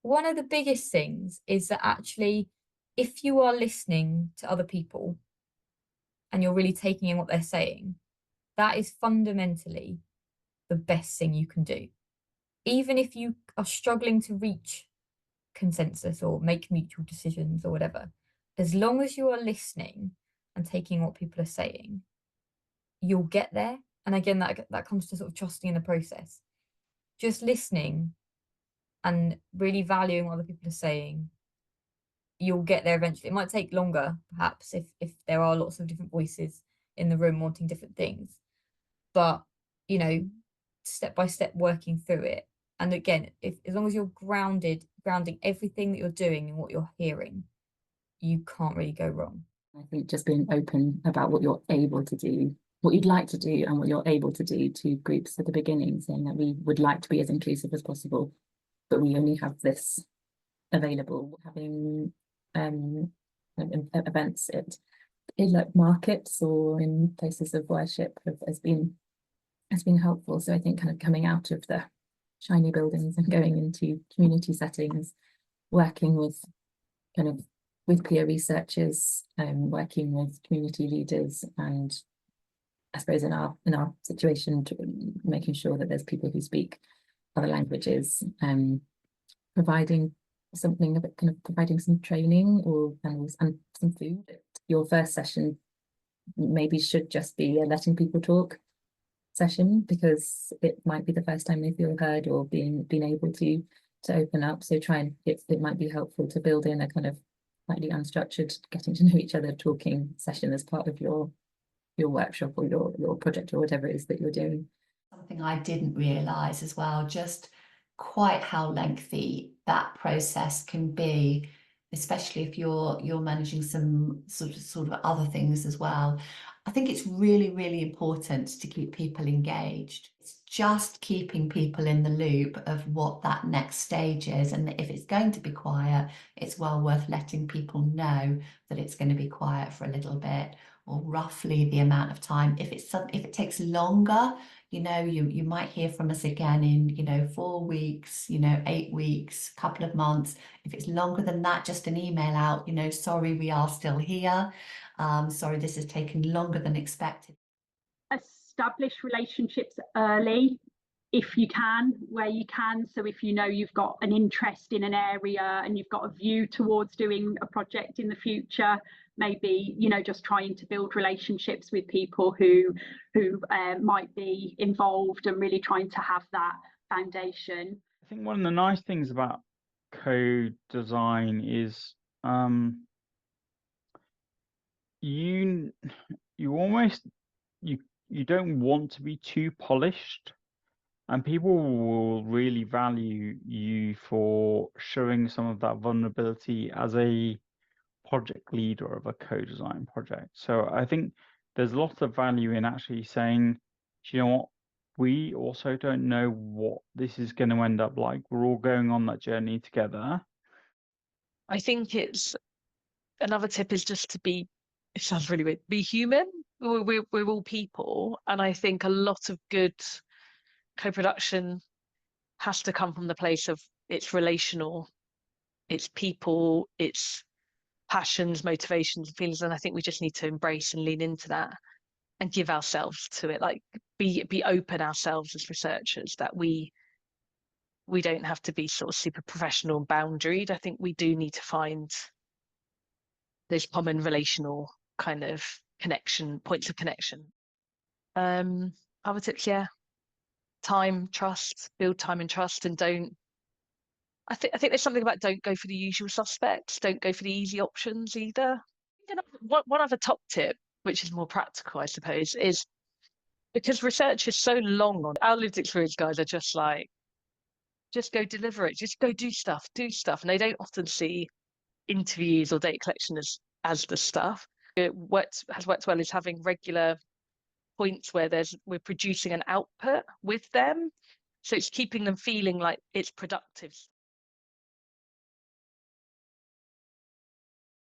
One of the biggest things is that actually, if you are listening to other people and you're really taking in what they're saying, that is fundamentally the best thing you can do. Even if you are struggling to reach consensus or make mutual decisions or whatever, as long as you are listening and taking what people are saying, you'll get there. And again, that comes to sort of trusting in the process. Just listening and really valuing what other people are saying, you'll get there eventually. It might take longer, perhaps, if there are lots of different voices in the room wanting different things. But, you know, step by step working through it. And again, if as long as you're grounding everything that you're doing and what you're hearing, you can't really go wrong. I think just being open about what you're able to do, what you'd like to do, and what you're able to do to groups at the beginning, saying that we would like to be as inclusive as possible, but we only have this available. Having events in like markets or in places of worship has been helpful. So I think kind of coming out of the shiny buildings and going into community settings, working with kind of with peer researchers, working with community leaders, and I suppose in our situation, making sure that there's people who speak other languages, providing something a bit kind of providing some training or and some food. Your first session maybe should just be a letting people talk session, because it might be the first time they feel heard or being able to open up. So try and it might be helpful to build in a kind of slightly unstructured getting to know each other talking session as part of your workshop or your project or whatever it is that you're doing. Something I didn't realise as well, just quite how lengthy that process can be, especially if you're managing some sort of other things as well. I think it's really, really important to keep people engaged. It's just keeping people in the loop of what that next stage is. And if it's going to be quiet, it's well worth letting people know that it's going to be quiet for a little bit, or roughly the amount of time. If it takes longer, you know, you might hear from us again in, you know, 4 weeks, you know, 8 weeks, couple of months. If it's longer than that, just an email out, you know, sorry, we are still here. Sorry, this has taken longer than expected. Establish relationships early if you can, where you can. So if you know you've got an interest in an area and you've got a view towards doing a project in the future, maybe, you know, just trying to build relationships with people who might be involved and really trying to have that foundation. I think one of the nice things about co-design is you almost you don't want to be too polished, and people will really value you for showing some of that vulnerability as a project leader of a co-design project. So I think there's a lot of value in actually saying, you know what, we also don't know what this is going to end up like. We're all going on that journey together. I think it's another tip is just to be, it sounds really weird, be human. We're all people. And I think a lot of good co-production has to come from the place of it's relational, it's people, it's passions, motivations, and feelings. And I think we just need to embrace and lean into that and give ourselves to it, like be open ourselves as researchers, that we don't have to be sort of super professional and boundaried. I think we do need to find those common relational kind of points of connection. Other tips, yeah. Time, trust, build time and trust, and I think there's something about don't go for the usual suspects, don't go for the easy options either. One other top tip, which is more practical, I suppose, is because research is so long on our lived experience guys are just like, just go deliver it, just go do stuff. And they don't often see interviews or data collection as the stuff. What has worked well is having regular points where we're producing an output with them. So it's keeping them feeling like it's productive stuff.